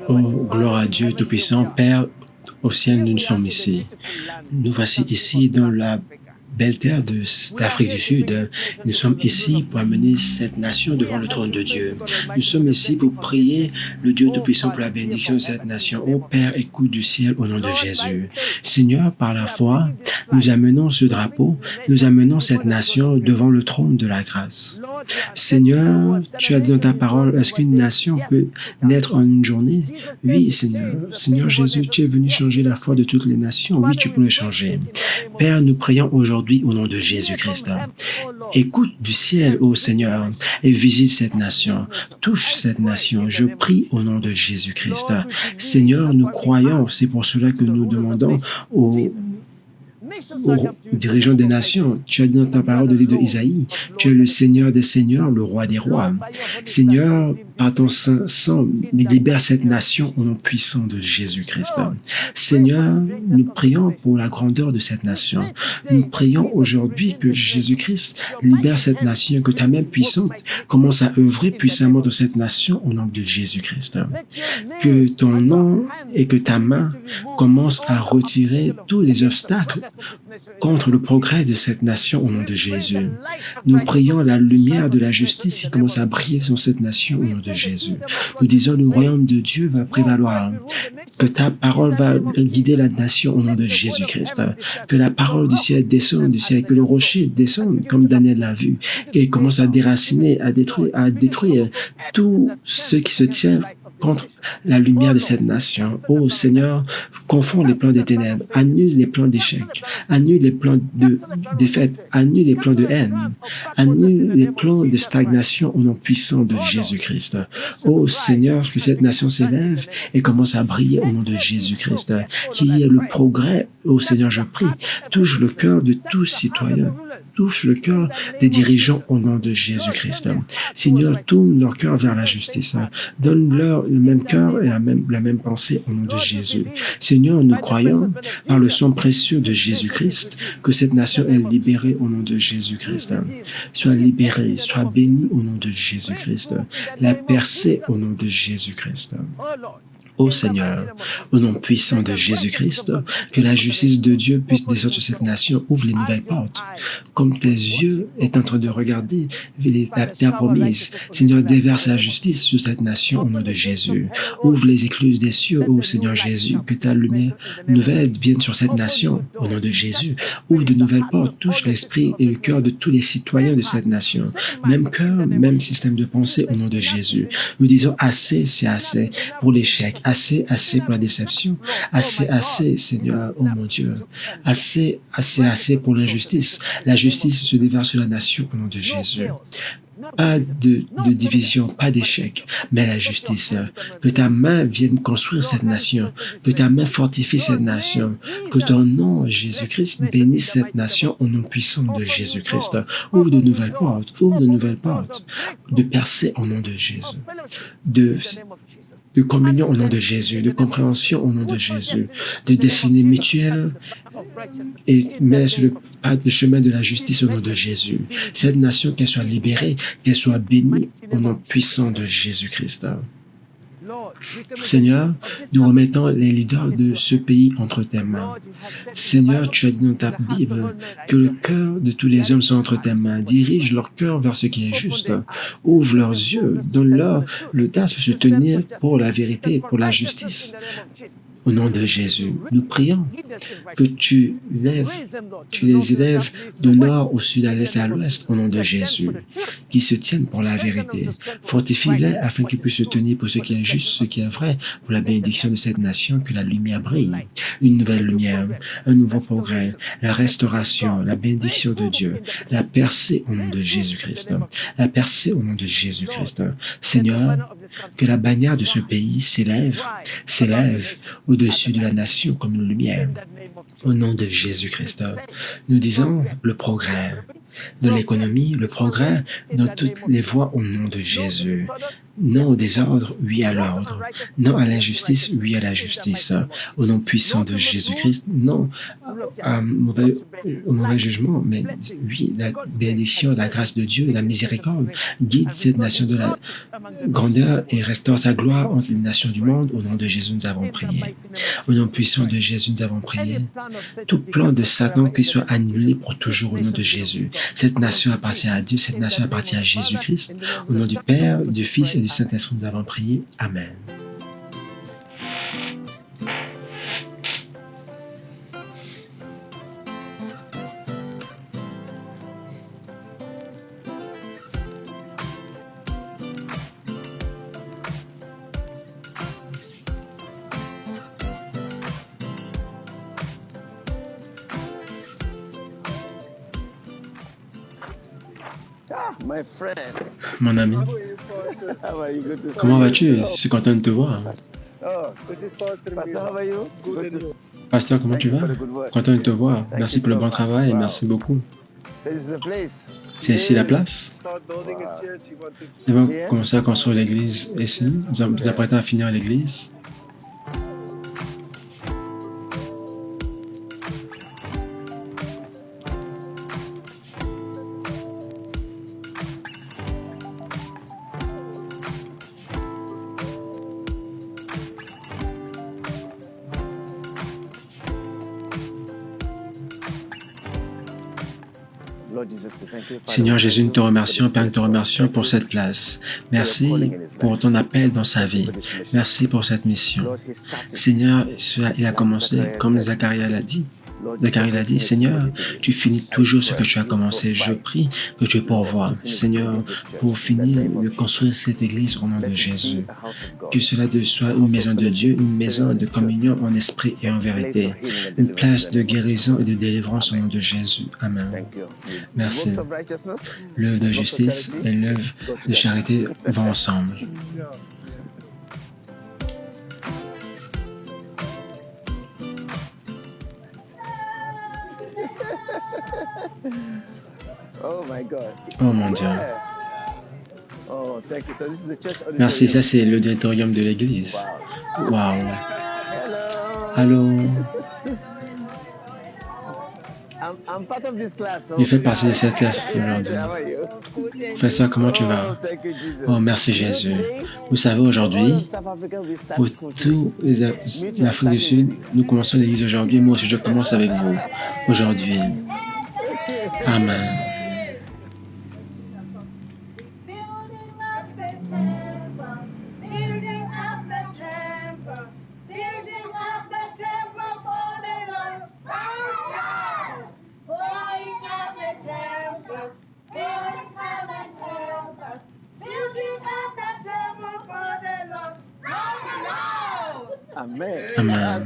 Oh, gloire à Dieu Tout-Puissant, Père, au ciel, nous sommes ici. Nous voici ici dans la belle terre d'Afrique du Sud. Nous sommes ici pour amener cette nation devant le trône de Dieu. Nous sommes ici pour prier le Dieu Tout-Puissant pour la bénédiction de cette nation. Ô Père, écoute du ciel au nom de Jésus. Seigneur, par la foi, nous amenons ce drapeau, nous amenons cette nation devant le trône de la grâce. Seigneur, tu as dit dans ta parole, est-ce qu'une nation peut naître en une journée? Oui, Seigneur. Seigneur Jésus, tu es venu changer la foi de toutes les nations. Oui, tu peux le changer. Père, nous prions aujourd'hui au nom de Jésus-Christ. Écoute du ciel, ô Seigneur, et visite cette nation. Touche cette nation. Je prie au nom de Jésus-Christ. Seigneur, nous croyons, c'est pour cela que nous demandons aux dirigeants des nations. Tu as dit dans ta parole de livre d'Isaïe, tu es le Seigneur des seigneurs, le roi des rois. Seigneur, par ton sang, libère cette nation au nom puissant de Jésus-Christ. Seigneur, nous prions pour la grandeur de cette nation. Nous prions aujourd'hui que Jésus-Christ libère cette nation, que ta main puissante commence à œuvrer puissamment dans cette nation au nom de Jésus-Christ. Que ton nom et que ta main commencent à retirer tous les obstacles contre le progrès de cette nation au nom de Jésus. Nous prions la lumière de la justice qui commence à briller sur cette nation au nom de Jésus. Nous disons le royaume de Dieu va prévaloir, que ta parole va guider la nation au nom de Jésus-Christ, que la parole du ciel descende du ciel, que le rocher descende comme Daniel l'a vu, et commence à déraciner, à détruire tout ce qui se tient contre la lumière de cette nation. Oh Seigneur, confonds les plans des ténèbres, annule les plans d'échec, annule les plans de défaite, annule les plans de haine, annule les plans de stagnation au nom puissant de Jésus-Christ. Oh Seigneur, que cette nation s'élève et commence à briller au nom de Jésus-Christ, qu'il y ait le progrès. Oh Seigneur, je prie, touche le cœur de tous citoyens, touche le cœur des dirigeants au nom de Jésus-Christ. Seigneur, tourne leur cœur vers la justice, donne-leur le même cœur et la même pensée au nom de Jésus. Seigneur, nous croyons par le sang précieux de Jésus-Christ que cette nation est libérée au nom de Jésus-Christ. Sois libérée, sois bénie au nom de Jésus-Christ. La percée au nom de Jésus-Christ. Ô Seigneur, au nom puissant de Jésus-Christ, que la justice de Dieu puisse descendre sur cette nation, ouvre les nouvelles portes. Comme tes yeux est en train de regarder la terre promise, Seigneur, déverse la justice sur cette nation au nom de Jésus. Ouvre les écluses des cieux, ô Seigneur Jésus, que ta lumière nouvelle vienne sur cette nation au nom de Jésus. Ouvre de nouvelles portes, touche l'esprit et le cœur de tous les citoyens de cette nation. Même cœur, même système de pensée au nom de Jésus. Nous disons assez, c'est assez pour l'échec. Assez, assez pour la déception. Assez, assez, Seigneur, oh mon Dieu. Assez, assez, assez pour l'injustice. La justice se déverse sur la nation au nom de Jésus. Pas de division, pas d'échec, mais la justice. Que ta main vienne construire cette nation, que ta main fortifie cette nation, que ton nom, Jésus-Christ, bénisse cette nation au nom puissant de Jésus-Christ. Ouvre de nouvelles portes, de percée au nom de Jésus, de communion au nom de Jésus, de compréhension au nom de Jésus, de destinée mutuelle et mets sur le chemin de la justice au nom de Jésus. Cette nation, qu'elle soit libérée, qu'elle soit bénie au nom puissant de Jésus-Christ. Seigneur, nous remettons les leaders de ce pays entre tes mains. Seigneur, tu as dit dans ta Bible que le cœur de tous les hommes sont entre tes mains. Dirige leur cœur vers ce qui est juste. Ouvre leurs yeux, donne-leur l'audace pour se tenir pour la vérité, pour la justice. Au nom de Jésus, nous prions que tu les élèves du nord au sud, à l'est et à l'ouest, au nom de Jésus, qui se tiennent pour la vérité. Fortifie-les afin qu'ils puissent se tenir pour ce qui est juste, ce qui est vrai, pour la bénédiction de cette nation, que la lumière brille. Une nouvelle lumière, un nouveau progrès, la restauration, la bénédiction de Dieu, la percée au nom de Jésus-Christ. La percée au nom de Jésus-Christ. Seigneur, que la bannière de ce pays s'élève au-dessus de la nation comme une lumière. Au nom de Jésus-Christ, nous disons le progrès de l'économie, le progrès dans toutes les voies au nom de Jésus. Non au désordre, oui à l'ordre. Non à l'injustice, oui à la justice. Au nom puissant de Jésus-Christ, non au mauvais jugement, mais oui, la bénédiction, la grâce de Dieu, la miséricorde guide cette nation de la grandeur et restaure sa gloire entre les nations du monde. Au nom de Jésus, nous avons prié. Au nom puissant de Jésus, nous avons prié. Tout plan de Satan qui soit annulé pour toujours au nom de Jésus. Cette nation appartient à Dieu, cette nation appartient à Jésus-Christ. Au nom du Père, du Fils et du Saint-Esprit, nous avons prié. Amen. Mon ami, comment vas-tu? Je suis content de te voir. Pasteur, comment tu vas? Content de te voir. Merci pour le bon travail et merci beaucoup. C'est ici la place. Nous allons commencer à construire l'église ici. Nous nous apprêtons à finir l'église. Seigneur Jésus, nous te remercions, Père, nous te remercions pour cette place. Merci pour ton appel dans sa vie. Merci pour cette mission. Seigneur, il a commencé, comme Zacharie l'a dit. Zacharie l'a dit, Seigneur, tu finis toujours ce que tu as commencé. Je prie que tu pourvoies, Seigneur, pour finir de construire cette église au nom de Jésus. Que cela soit une maison de Dieu, une maison de communion en esprit et en vérité. Une place de guérison et de délivrance au nom de Jésus. Amen. Merci. L'œuvre de justice et l'œuvre de charité vont ensemble. Oh mon Dieu. Merci, ça c'est l'auditorium de l'église. Wow. Allô. Je fais partie de cette classe aujourd'hui. Professeur, comment tu vas? Oh, merci Jésus. Vous savez, aujourd'hui, pour toute l'Afrique du Sud, nous commençons l'église aujourd'hui. Moi aussi, je commence avec vous aujourd'hui. Amen. Amen.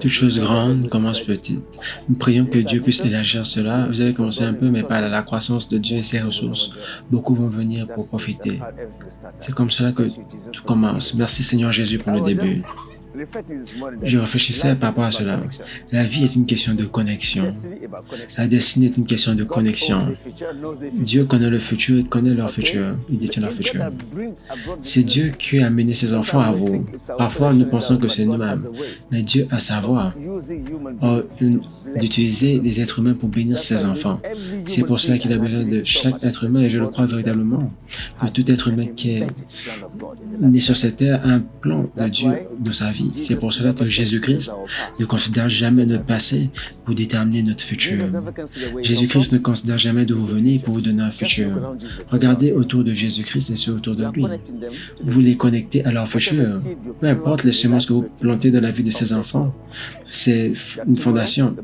Toute chose grande commence petite. Nous prions que Dieu puisse élargir cela. Vous avez commencé un peu, mais par la croissance de Dieu et ses ressources, beaucoup vont venir pour profiter. C'est comme cela que tout commence. Merci Seigneur Jésus pour le début. Je réfléchissais par rapport à cela. La vie est une question de connexion. La destinée est une question de connexion. Dieu connaît le futur et connaît leur futur. Il détient leur futur. C'est Dieu qui a amené ses enfants à vous. Parfois, nous pensons que c'est nous-mêmes, mais Dieu a sa voix. D'utiliser les êtres humains pour bénir ses enfants. C'est pour cela qu'il a besoin de chaque être humain, et je le crois véritablement, que tout être humain qui est né sur cette terre a un plan de Dieu dans sa vie. C'est pour cela que Jésus-Christ ne considère jamais notre passé pour déterminer notre futur. Jésus-Christ ne considère jamais d'où vous venez pour vous donner un futur. Regardez autour de Jésus-Christ et ceux autour de lui. Vous les connectez à leur futur. Peu importe les semences que vous plantez dans la vie de ces enfants, c'est une fondation.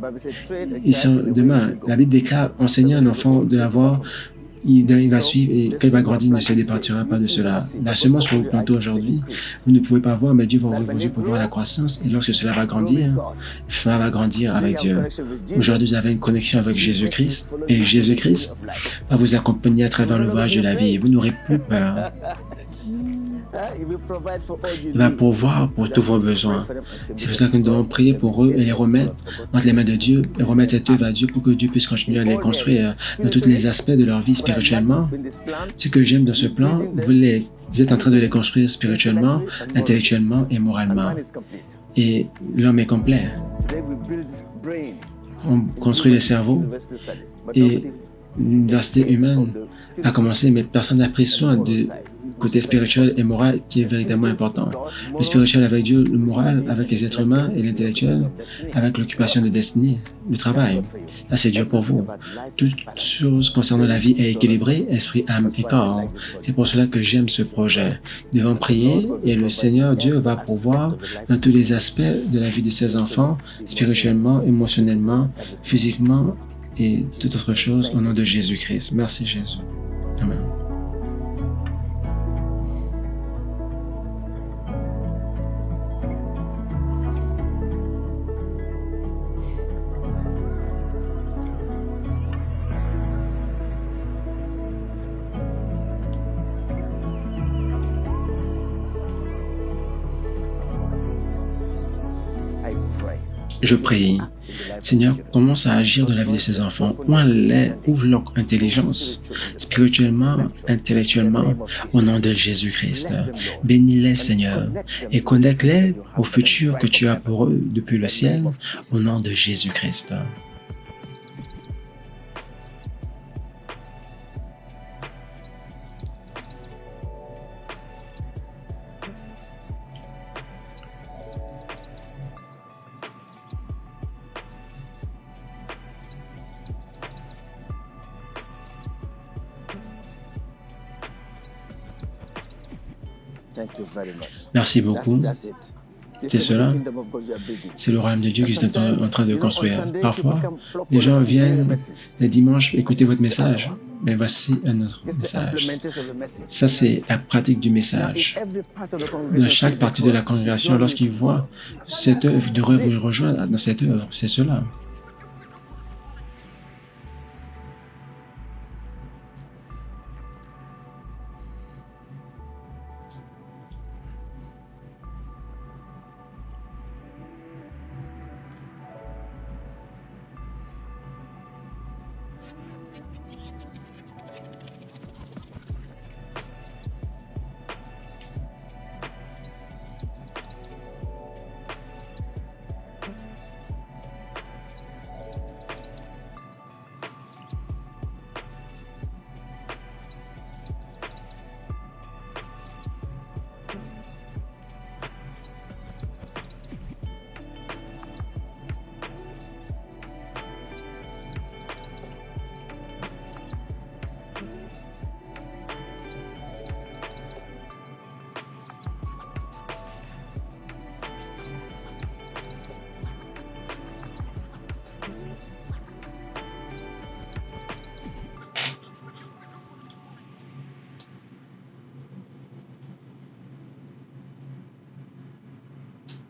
Ils sont demain. La Bible déclare, enseigner un enfant de la voie, il va suivre et quand il va grandir, il ne se départira pas de cela. La semence que vous plantez aujourd'hui, vous ne pouvez pas voir, mais Dieu va ouvrir vos yeux pour voir la croissance. Et lorsque cela va grandir avec Dieu. Aujourd'hui, vous avez une connexion avec Jésus-Christ et Jésus-Christ va vous accompagner à travers le voyage de la vie. Vous n'aurez plus peur. Il va pourvoir pour tous vos besoins. C'est pour cela que nous devons prier pour eux et les remettre entre les mains de Dieu et remettre cette œuvre à Dieu pour que Dieu puisse continuer à les construire dans tous les aspects de leur vie spirituellement. Ce que j'aime dans ce plan, vous êtes en train de les construire spirituellement, intellectuellement et moralement. Et l'homme est complet. On construit le cerveau et l'université humaine a commencé, mais personne n'a pris soin du côté spirituel et moral qui est véritablement important. Le spirituel avec Dieu, le moral avec les êtres humains et l'intellectuel avec l'occupation de destinée, le travail. Là, c'est Dieu pour vous. Toute chose concernant la vie est équilibrée, esprit, âme et corps. C'est pour cela que j'aime ce projet. Nous devons prier et le Seigneur Dieu va pourvoir dans tous les aspects de la vie de ses enfants, spirituellement, émotionnellement, physiquement et toute autre chose au nom de Jésus-Christ. Merci Jésus. Amen. Je prie. Seigneur, commence à agir dans la vie de ces enfants. Ouvre leur intelligence, spirituellement, intellectuellement, au nom de Jésus-Christ. Bénis-les, Seigneur, et connecte-les au futur que tu as pour eux depuis le ciel, au nom de Jésus-Christ. Merci beaucoup. C'est cela. C'est le royaume de Dieu qui est en train de construire. Parfois, les gens viennent les dimanches écouter votre message. Mais voici un autre message. Ça, c'est la pratique du message. Dans chaque partie de la congrégation, lorsqu'ils voient cette œuvre, ils devraient vous rejoindre dans cette œuvre. C'est cela.